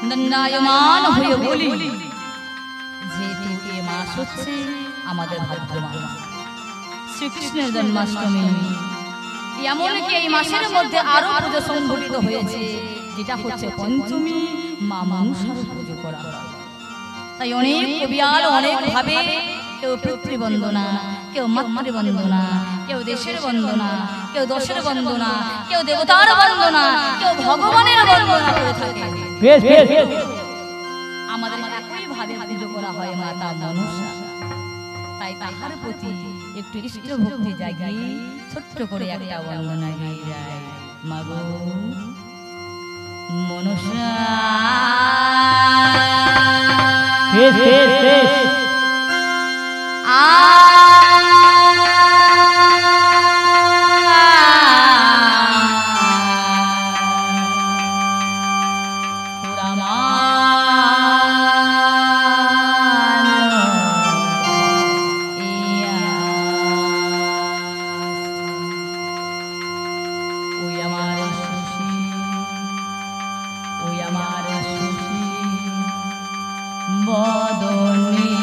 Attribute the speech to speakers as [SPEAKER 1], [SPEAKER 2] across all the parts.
[SPEAKER 1] দণ্ডায়মান হয়ে বলি যে মাস হচ্ছে আমাদের ভাদ্র মাস, শ্রীকৃষ্ণের জন্মাষ্টমী। এমনকি এই মাসের মধ্যে আরো পুজো সংঘটিত হয়েছে, যেটা হচ্ছে পঞ্চমী, মা মনসার পুজো করা হয়। তাই অনেক কবিয়াল অনেক ভাবে, কেউ পিতৃবন্দনা, কেউ মাতৃবন্দনা, কেউ দেশের বন্দনা, কেউ দশের বন্দনা, কেউ দেবতার বন্দনা, কেউ ভগবানের বন্দনা করে থাকে। আমাদের একই ভাবে পুজো করা হয় মাতা মনসা। তাই তাহার প্রতি একটু ইষ্ট ভক্তি জাগিয়ে ছোট্ট করে একটা বন্দনা গিয়ে যায়। মাগো মনসা বদনে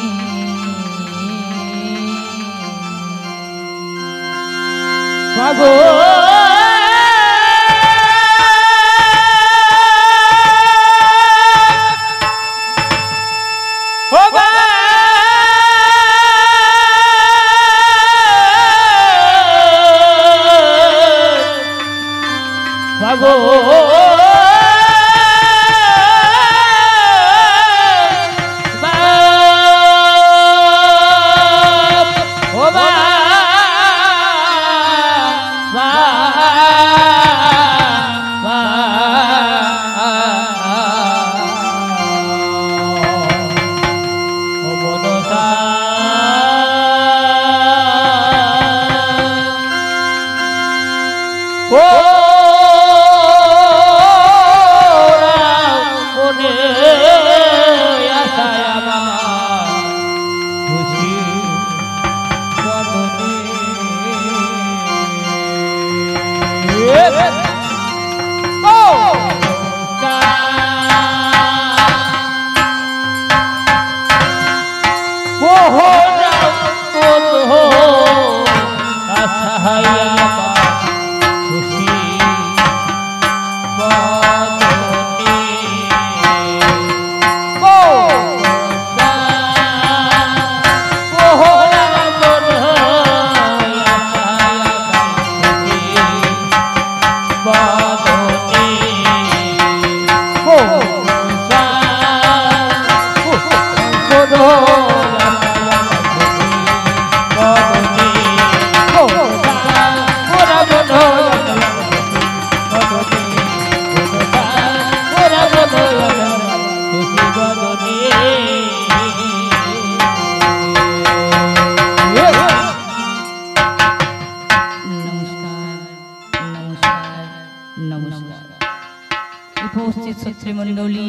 [SPEAKER 1] উপস্থিত ছত্রমণ্ডলী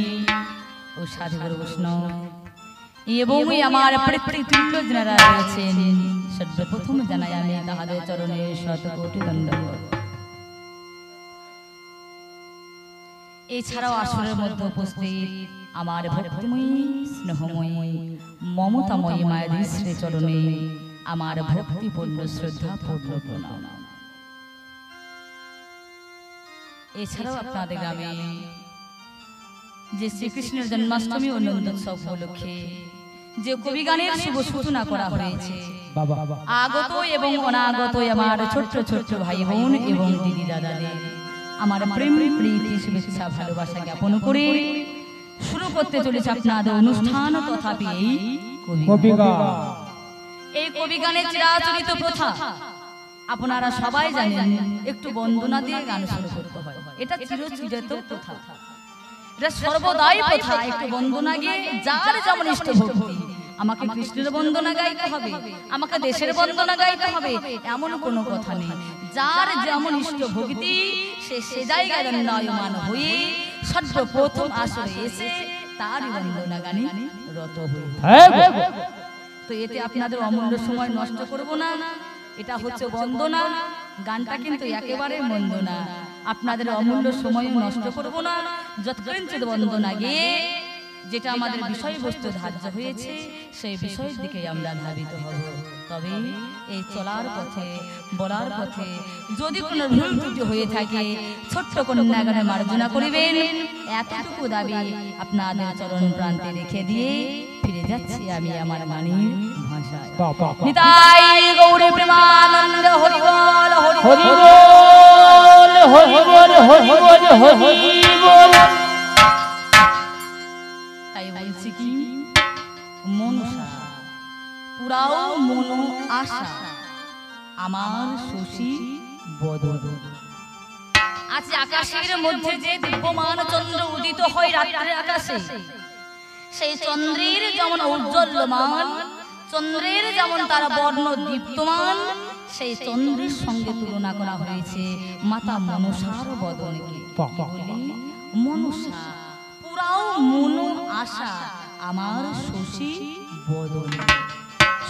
[SPEAKER 1] ও সাধুগুরু বৈষ্ণব এবং আমার পৃথিবীতুল্য যারা রয়েছেন, সর্বপ্রথম জানাই আমি তাহাদের চরণে শতকোটি দণ্ডবত। এছাড়াও আসরের মধ্যে উপস্থিত আমার ভক্তিময়ী স্নেহময়ী মমতাময়ী মায়ের শ্রী চরণে আমার ভক্তিপূর্ণ শ্রদ্ধাপূর্ণ প্রণাম। এছাড়াও আপনাদের গ্রামে যে শ্রীকৃষ্ণের জন্মাষ্টমী ও নন্দোৎসব উপলক্ষে যে কবি গানের শুভ সূচনা করা হয়েছে, আগত এবং অনাগত আমার ছোট্ট ছোট্ট ভাই বোন এবং দিদি দাদাদের আমার প্রেম প্রীতি শুভেচ্ছা ভালোবাসা জ্ঞাপন করে শুরু করতে চলেছে আপনাদের অনুষ্ঠান। তথাপি এই কবি গানের চিরাচরিত প্রথা আপনারা সবাই জানেন, একটু বন্দনা দিয়ে গান শুরু করতে হয়। এটা চিরচিরায়ত প্রথা, এটা সর্বদাই প্রথা। একটু বন্দনা গিয়ে যার যেমন ইষ্ট ভক্তি, আমাকে কৃষ্ণের বন্দনা গাইতে হবে, আমাকে দেশের বন্দনা গাইতে হবে, এমন কোনো কথা নেই। যার যেমন ইষ্ট ভক্তি সে জায়গায় নয়মান হয়ে সর্বপ্রথম আসরে এসে তার বন্দনা গানে রত হয়ে। তো এতে আপনাদের অমূল্য সময় নষ্ট করব না। এটা হচ্ছে বন্দনা, গানটা কিন্তু একেবারে মন্দ না। আপনাদের অমূল্য সময় নষ্ট করব না। যৎকিঞ্চিৎ বন্দনা গিয়ে যেটা আমাদের বিষয়বস্তু ধার্য হয়েছে সেই বিষয়ের দিকে আমরা ধাবিত হব। তবে এই চলার পথে বলার পথে যদি কোনো ভুল ত্রুটি হয়ে থাকে ছোট্ট কন্যাগণে মার্জনা করিবেন, এতটুকু দাবি আপনাদের চরণ প্রান্তে রেখে দিয়ে ফিরে যাচ্ছি আমি আমার মানির ভাষায়। নিতাই গৌর প্রেমানন্দ হরি বল হরি বল হরি বল হরি বল হরি বল। তাই বলছি কি, মনসা পুরাও মনো আশা আমার শশী বদন। আজ আকাশের মধ্যে যে দিব্যমান চন্দ্র উদিত হয় রাত্রে আকাশে, সেই চন্দ্রের যেমন ঔজ্জ্বল্যমান, চন্দ্রের যেমন তার বর্ণ দীপ্তমান, সেই চন্দ্রের সঙ্গে তুলনা করা হয়েছে মাতা মনসার বদনকে। মনসা পুরাও মনো আশা আমার শশী বদন।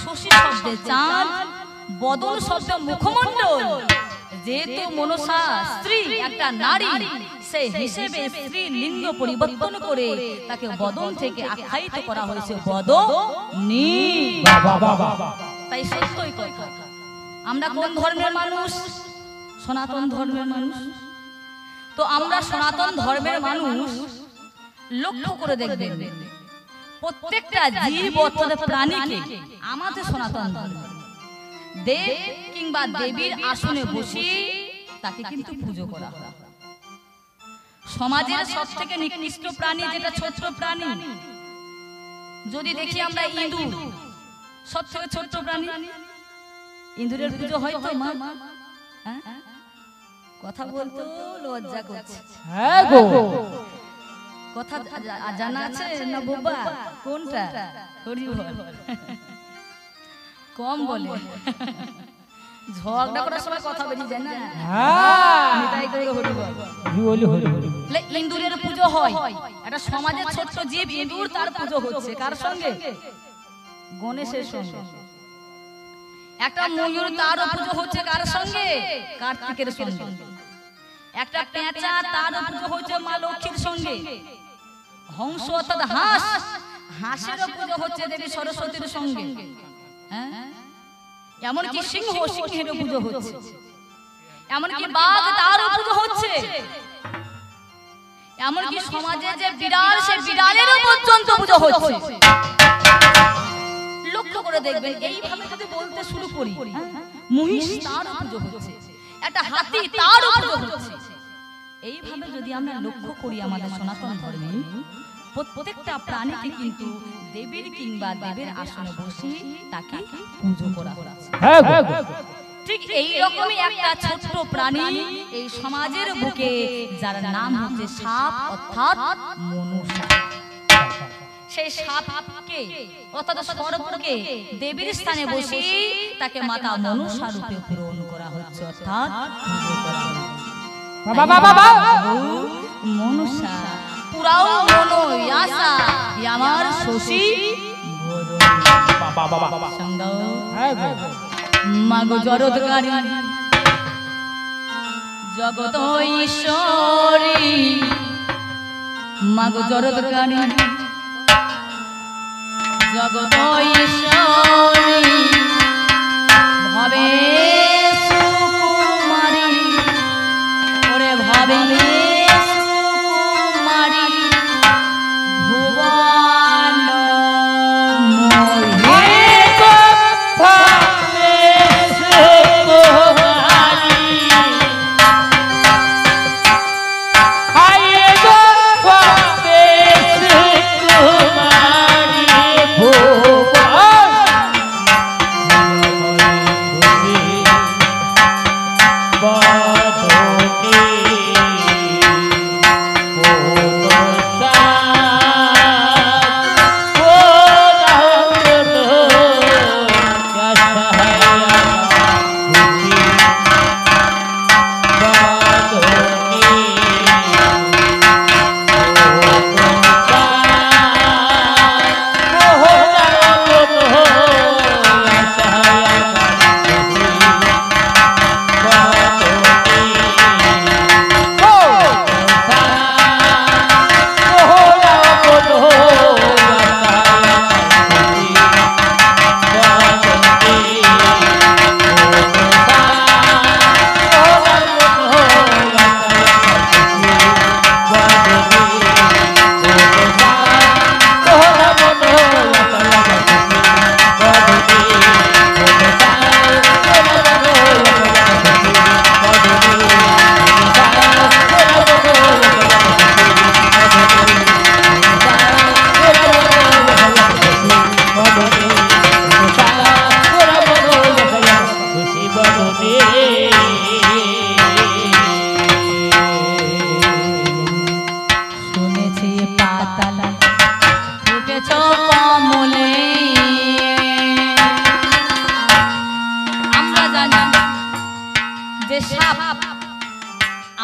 [SPEAKER 1] শশী শব্দে চাঁদ, বদন শব্দে মুখমণ্ডল। যেহেতু মনসা স্ত্রী, একটা নারী, সেই হিসেবে স্ত্রী লিঙ্গ পরিবর্তন করে তাকে বদন থেকে আখ্যায়িত করা হয়েছে বদনী। তাই সত্যই কথা, আমরা কোন ধর্মের মানুষ? সনাতন ধর্মের মানুষ। তো আমরা সনাতন ধর্মের মানুষ লক্ষ্য করে দেখবেন, প্রত্যেকটা জীব অর্থাৎ প্রাণীকে আমাদের সনাতন ধর্ম দেব কিংবা দেবীর আসনে বসিয়ে তাকে কিন্তু পুজো করা হয়। সমাজের সব থেকে নিকৃষ্ট প্রাণী যেটা ছোট্ট প্রাণী, যদি দেখি আমরা ইঁদুর, সব থেকে ছোট্ট প্রাণী, ইঁদুরের পুজো হয় তো মা? কথা বলতে লজ্জা করছে। হ্যাঁ গো, কথা জানা আছে না বাবা? কোনটা? হরি বল। কম বলে, ঝগড়া করার সময় কথা বেরিয়ে যায় না। ইঁদুরের পুজো হয়, একটা সমাজের ছোট্ট জীব ইঁদুর, তার পুজো হচ্ছে কার সঙ্গে? গণেশের সঙ্গে। একটা ময়ূর, তারও পুজো হচ্ছে কার সঙ্গে? কার্তিকের সঙ্গে। একটা পেঁচা, তারও পুজো হচ্ছে মা লক্ষ্মীর সঙ্গে। হংস অর্থাৎ হাঁস, হাঁসেরও পুজো হচ্ছে দেবী সরস্বতীর সঙ্গে। এমনকি সিংহ, সিংহেরও পুজো হচ্ছে। এমনকি বাঘ, তারও পুজো হচ্ছে। এমনকি সমাজে যে বিড়াল, সে বিড়ালেরও পর্যন্ত পুজো হচ্ছে। লক্ষ্য করে দেখবেন, এইভাবে যদি বলতে শুরু করি, মহিষ, তারও পুজো হচ্ছে। একটা হাতি, তারও পুজো হচ্ছে। এইভাবে যদি আমরা লক্ষ্য করি আমাদের সনাতন ধর্মে প্রত্যেকটা প্রাণীকে কিন্তু দেবীর কিংবা দেবের আসনে বসে তাকে পুজো করা হচ্ছে। ঠিক এই রকমই একটা ছোট্ট প্রাণী এই সমাজের বুকে, যার নাম হচ্ছে সাপ অর্থাৎ মনসা। সেই সাপকে অর্থাৎ সর্পকে দেবীর স্থানে বসে তাকে মাতা মনসা রূপে পূরণ করা হচ্ছে, অর্থাৎ পুজো করা হচ্ছে। মনসা পুরাও মনই আশা আমার শশী সঙ্গ মাগো জরদকারী জগত ঈশ্বরী মাগো জরদকারী জগত ঈশ্বরী ভবে সুকুমারী ওরে ভবে সুকুমারী ভুবন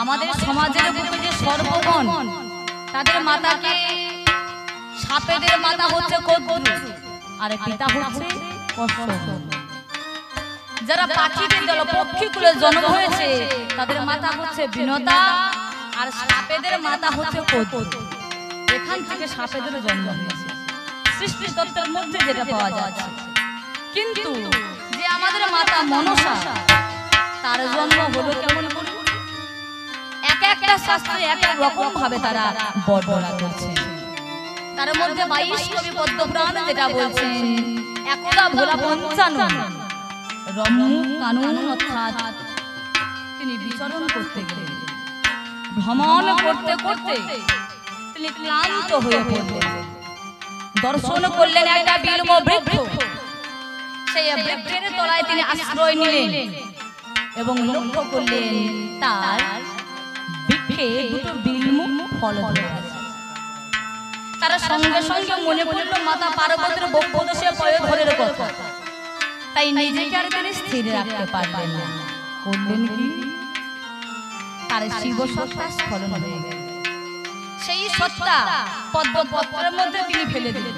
[SPEAKER 1] আমাদের সমাজের বুকে যে সর্বগণ তাদের মাতাকে সাপেদের মাতা হচ্ছে কদ্রু আর পিতা হচ্ছে কশ্যপ। যারা পাখিদের দল পক্ষীকুলে জন্ম হয়েছে তাদের মাতা হচ্ছে বিনতা আর সাপেদের মাতা হচ্ছে কদ্রু। এখান থেকে সাপেদের জন্ম হয়েছে সৃষ্টি তত্ত্বের মধ্যে যেটা পাওয়া যাচ্ছে। কিন্তু যে আমাদের মাতা মনসা তার জন্ম হলো কেমন করে? এক একটা শাস্ত্রে এক এক রকম ভাবে তারা বর্ণনা করছে। তার মধ্যে 22 কবি পদ্মপুরাণ যেটা বলছেন একদা ভোলা পঞ্চানন রম্য কানন অর্থাৎ তিনি বিচরণ করতে গেলেন। ভ্রমণ করতে করতে তিনি ক্লান্ত হয়ে পড়লেন। দর্শন করলেন একটা বিল্ব বৃক্ষ। সেই বৃক্ষের তলায় তিনি আশ্রয় নিলেন এবং লক্ষ্য করলেন তার বৃক্ষে দুটো বিল্ব ফল ধরে আছে। তারা সঙ্গে সঙ্গে মনে পড়ল মাতা পার্বতীর বক্ষদেশে পয়োধরের কথা। তাই নিজেকে আর তিনি স্থির রাখতে পারলেন না। করলেন কি? তার শিব সত্তা স্খলন হয়ে গেল। সেই সত্তা পদ্মপত্রের মধ্যে তিনি ফেলে দিলেন।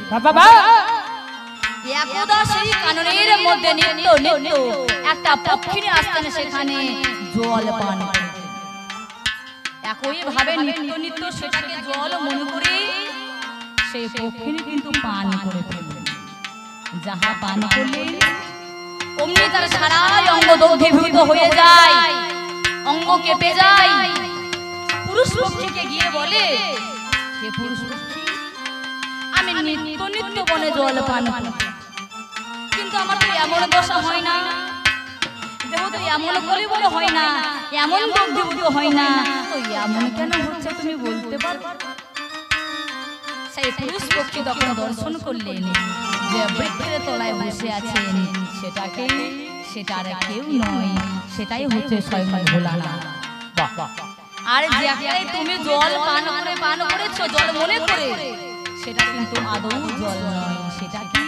[SPEAKER 1] একদা সেই কাননের মধ্যে নিত্য নিত্য একটা পক্ষিণী আসতেন, সেখানে জল পান করতেন। একই ভাবে নিত্য নিত্য সেটাকে জল মনে করে সেই পক্ষিণী কিন্তু পান করে ফেললেন। যাহা পান করলেন অমনি তার সারা অঙ্গ দগ্ধীভূত হয়ে যায়, অঙ্গ কেঁপে যায়। পুরুষ পক্ষীকে গিয়ে বলে, হে পুরুষ পক্ষী, আমি নিত্য নিত্য বনে জল পান করি, কিন্তু আমার তো এমন দশা হয় না, দেহ তো এমন কলিবল হয় না, এমন দগ্ধীভূত হয় না, তো এমন কেন হচ্ছে তুমি বলতে পারো? সেই পুরুষ পক্ষী তখন দর্শন করলেন যে বৃক্ষের তলায় বসে আছেন সেটার কেউ নয়, সেটাই হচ্ছে স্বয়ং ভোলানাথ। আর যেটাই তুমি জল পান করেছো জল মনে করে, সেটা কিন্তু আদৌ জল নয়, সেটা কি?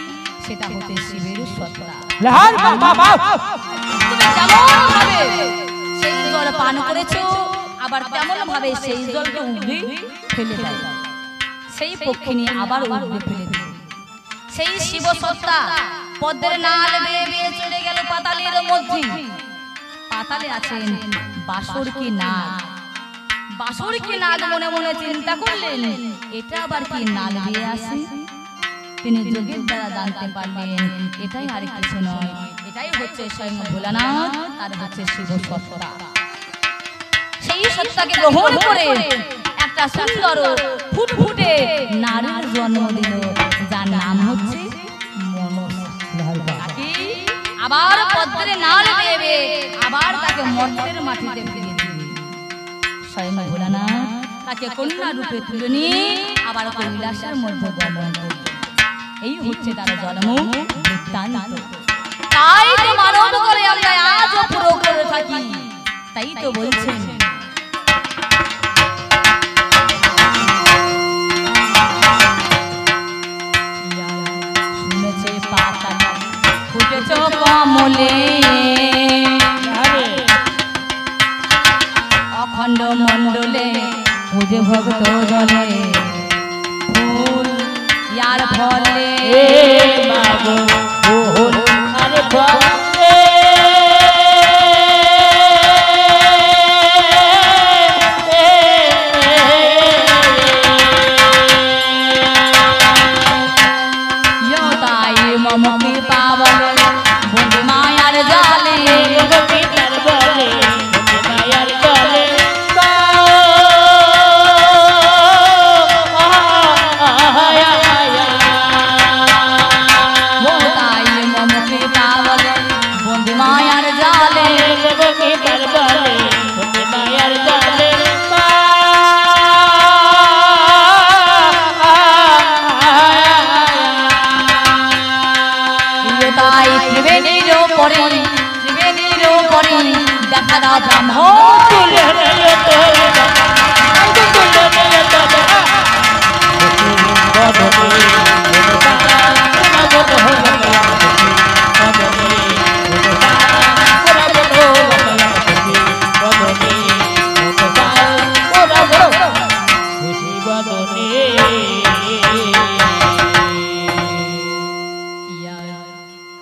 [SPEAKER 1] সেটা হচ্ছে শিবের সত্তা। তুমি যেমন ভাবে সেই জল পান করেছো আবার তেমন ভাবে সেই জলকে উগড়ে ফেলে দেয়। সেই পক্ষিণী আবার উগড়ে ফেলে দেয়। সেই শিব সত্তা পদ্মের নাল বেয়ে বেয়ে চলে গেল পাতালের মধ্যে। পাতালে আছেন বাসর কি নাগ। বাসর কি নাগ মনে মনে চিন্তা করলেন, এটা আবার কি নাগ বেয়ে আসে। তিনি যোগের দ্বারা জানতে পারলেন এটাই আর কিছু নয়, এটাই হচ্ছে স্বয়ং ভোলানাথ আর হচ্ছে শিব সত্তা। সেই সত্তাকে গ্রহণ করে একটা সুন্দর ফুটফুটে নারীর জন্ম দিল, যার নাম হচ্ছে আবার পদ্মের নাল বেয়ে আবার তাকে মর্তের মাটিতে ফিরিয়ে দিল। স্বয়ং ভোলানাথ তাকে কন্যা রূপে তুলে নিয়ে আবার কৈলাসের মধ্যে গমন করল। এই হচ্ছে তার জন্ম বৃত্তান্ত। তাই তো মানব করে আমরা আজও পুরো করে থাকি। তাই তো বলছেন শুনেছে পাতালে ফুটেছ কমলে, অখণ্ড মণ্ডলে পুজে ভক্ত জলে ফুল यार भोले
[SPEAKER 2] मागो फूल अरे भोले
[SPEAKER 1] यो ताई मम की पावल बुंद मायार जाले
[SPEAKER 2] गोपी तर बोले बुंद मायार जाले
[SPEAKER 1] দেখা দাও ব্রহ্ম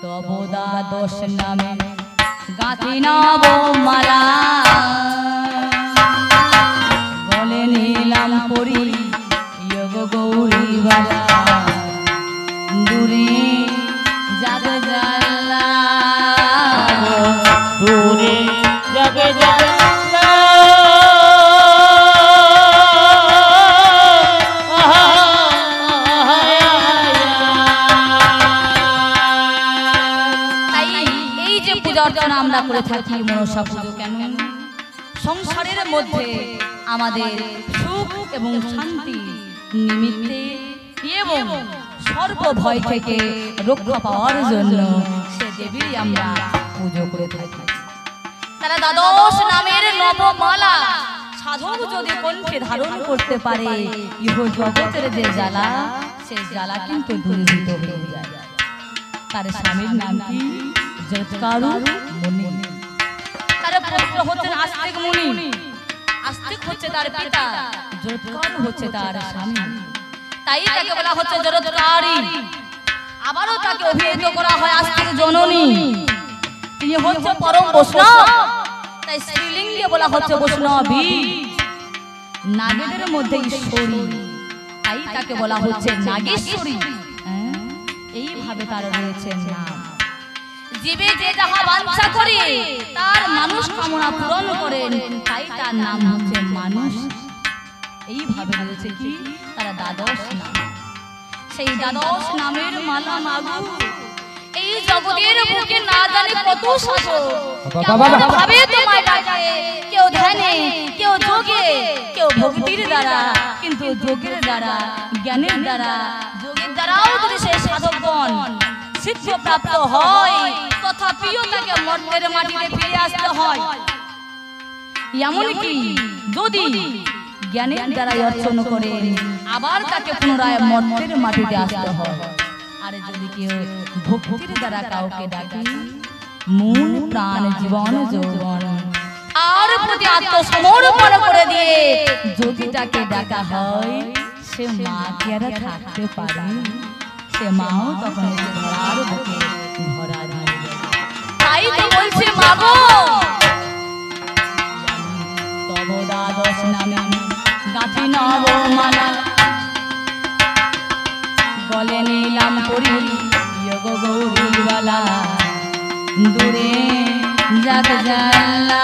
[SPEAKER 1] তবদা দোষ নামে গাঁথি নব মালা, বলে নিলাম পরি যোগ গৌরী বালা, দূরে জাগ জালা
[SPEAKER 2] দূরে যাবে জালা
[SPEAKER 1] অর্চনা আমরা করে থাকি মনসা পুজো। কেন? সংসারের মধ্যে আমাদের সুখ এবং শান্তি নিমিত্তে এবং সর্ব ভয় থেকে রক্ষা পাওয়ার জন্য সে দেবীর আমরা পুজো করে থাকি। তারা দ্বাদশ নামের নবমালা সাধক যদি কণ্ঠে ধারণ করতে পারে, ইহ জগতের যে জ্বালা সে জ্বালা কিন্তু দূরীভূত হয়ে যায়। তার স্বামীর নাম কি? জটকারু মুনি। তার পুত্র হচ্ছেন আস্তিক মুনি। আস্তিক হচ্ছে তার পিতা, জটকারু হচ্ছে তার স্বামী। তাই তাকে বলা হচ্ছে জটকারী। আবারও তাকে অভিহিত করা হয় আস্তিক জননী। তিনি হচ্ছে পরম বৈষ্ণব, তাই স্ত্রীলিঙ্গে বলা হচ্ছে বৈষ্ণবী। নাগেদের মধ্যে ঈশ্বরী, তাই তাকে বলা হচ্ছে নাগেশ্বরী। এইভাবে তার রয়েছে নাম। জীবে যে যাহা বাঞ্ছা করে তার মানুষ কামনা পূরণ করেন, তাই তার নাম হচ্ছে মানুষ। এইভাবে রয়েছে কি তারা দ্বাদশ নাম। সেই দ্বাদশ নামের মালা মাগু এই জগতের বুকে না জানি কত সাধক কেমন ভাবে তোমায় ডাকে, কেউ ধ্যানে, কেউ যোগে, কেউ ভক্তির দ্বারা। কিন্তু যোগের দ্বারা, জ্ঞানের দ্বারা, যোগের দ্বারাও যদি সেই সাধকগণ সিদ্ধ প্রাপ্ত হয়, তথাপিও তাকে মর্তের মাটিতে ফিরে আসতে হয়। এমনকি যদি জ্ঞানের দ্বারা অর্চন করে আবার তাকে পুনরায় মর্তের মাটিতে আসতে হয়। আর যদি কেউ ভক্তির দ্বারা কাউকে ডাকে, মন প্রাণ জীবন যৌবন আর প্রতি আত্মসমর্পণ করে দিয়ে যদি তাকে ডাকা হয় সে মা কি আর থাকতে পারে? সে মাও তখন এসে ধরার বুকে ধরা ধরে। তাই তো বলছে মাগো তব দ্বাদশ নামে গাছি নব মালা গলে নিলাম করি যোগ গৌরীবালা দূরে যাক জানলা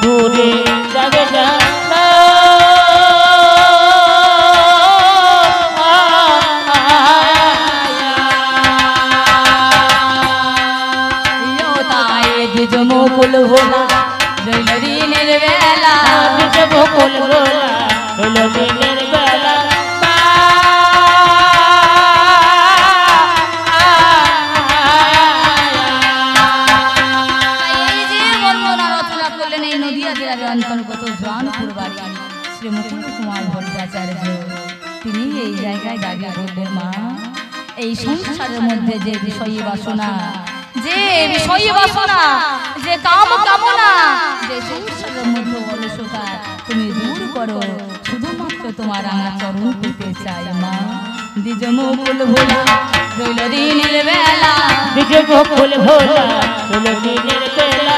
[SPEAKER 2] দূরে যাবে জানলা
[SPEAKER 1] দ্বিজ মুকুল ভোলা রইল দিনের বেলা
[SPEAKER 2] দ্বিজ মুকুল ভোলা রইল দিনের বেলা
[SPEAKER 1] এই যে বন্দনা রচনা করলেন এই নদিয়া জেলার অন্তর্গত জোয়ানপুর বাড়ি শ্রী মুকুল কুমার ভট্টাচার্য। তিনি এই জায়গায় দাঁড়িয়ে বললেন মা এই সংসারের মধ্যে যে বিষয়ী বাসনা যে কাম কামনা যে সংসারের মধ্যে অলসতা তুমি দূর করো শুধুমাত্র তোমার আমার চরণ পেতে চাই মা। দ্বিজ মুকুল ভোলা রইল দিনের বেলা
[SPEAKER 2] দ্বিজ মুকুল ভোলা রইল দিনের বেলা